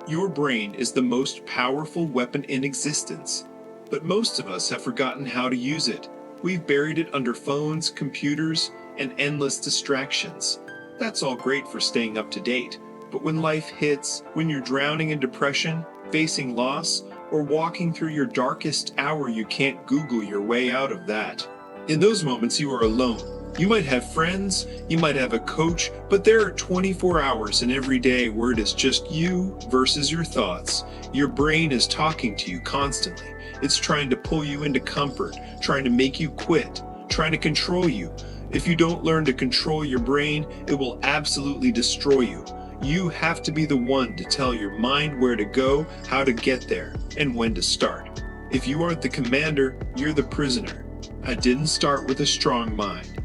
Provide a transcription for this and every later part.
Your brain is the most powerful weapon in existence, but most of us have forgotten how to use it. We've buried it under phones, computers, and endless distractions. That's all great for staying up to date, but when life hits, when you're drowning in depression, facing loss, or walking through your darkest hour, you can't Google your way out of that. In those moments, you are alone. You might have friends, you might have a coach, but there are 24 hours in every day where it is just you versus your thoughts. Your brain is talking to you constantly. It's trying to pull you into comfort, trying to make you quit, trying to control you. If you don't learn to control your brain, it will absolutely destroy you. You have to be the one to tell your mind where to go, how to get there, and when to start. If you aren't the commander, you're the prisoner. I didn't start with a strong mind.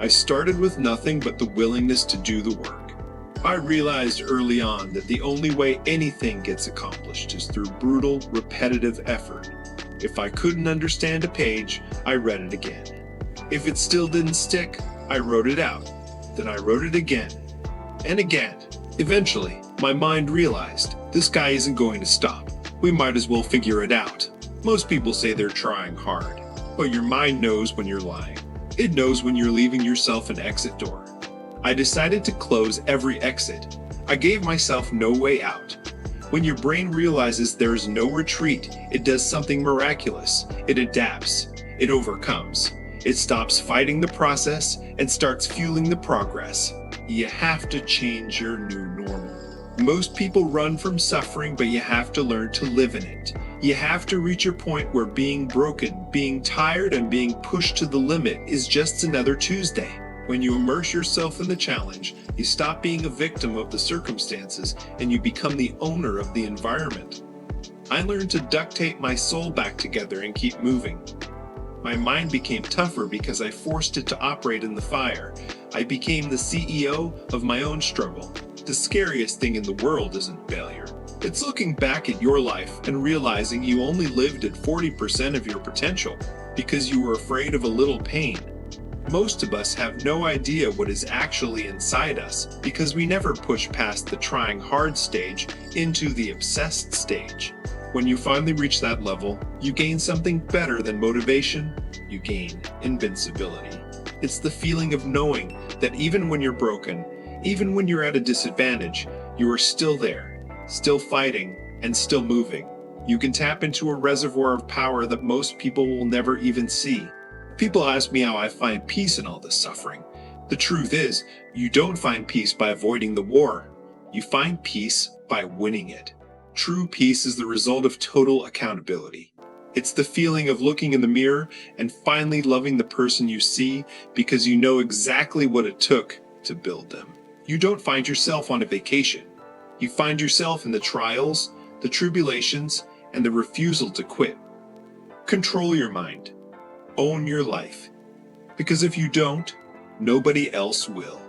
I started with nothing but the willingness to do the work. I realized early on that the only way anything gets accomplished is through brutal, repetitive effort. If I couldn't understand a page, I read it again. If it still didn't stick, I wrote it out. Then I wrote it again and again. Eventually, my mind realized this guy isn't going to stop. We might as well figure it out. Most people say they're trying hard, but your mind knows when you're lying. It knows when you're leaving yourself an exit door. I decided to close every exit. I gave myself no way out. When your brain realizes there is no retreat, it does something miraculous. It adapts. It overcomes. It stops fighting the process and starts fueling the progress. You have to change your new normal. Most people run from suffering, but you have to learn to live in it. You have to reach a point where being broken, being tired, and being pushed to the limit is just another Tuesday. When you immerse yourself in the challenge, you stop being a victim of the circumstances and you become the owner of the environment. I learned to duct tape my soul back together and keep moving. My mind became tougher because I forced it to operate in the fire. I became the CEO of my own struggle. The scariest thing in the world isn't failure. It's looking back at your life and realizing you only lived at 40% of your potential because you were afraid of a little pain. Most of us have no idea what is actually inside us because we never push past the trying hard stage into the obsessed stage. When you finally reach that level, you gain something better than motivation. You gain invincibility. It's the feeling of knowing that even when you're broken, even when you're at a disadvantage, you are still there, still fighting, and still moving. You can tap into a reservoir of power that most people will never even see. People ask me how I find peace in all this suffering. The truth is, you don't find peace by avoiding the war. You find peace by winning it. True peace is the result of total accountability. It's the feeling of looking in the mirror and finally loving the person you see because you know exactly what it took to build them. You don't find yourself on a vacation. You find yourself in the trials, the tribulations, and the refusal to quit. Control your mind. Own your life. Because if you don't, nobody else will.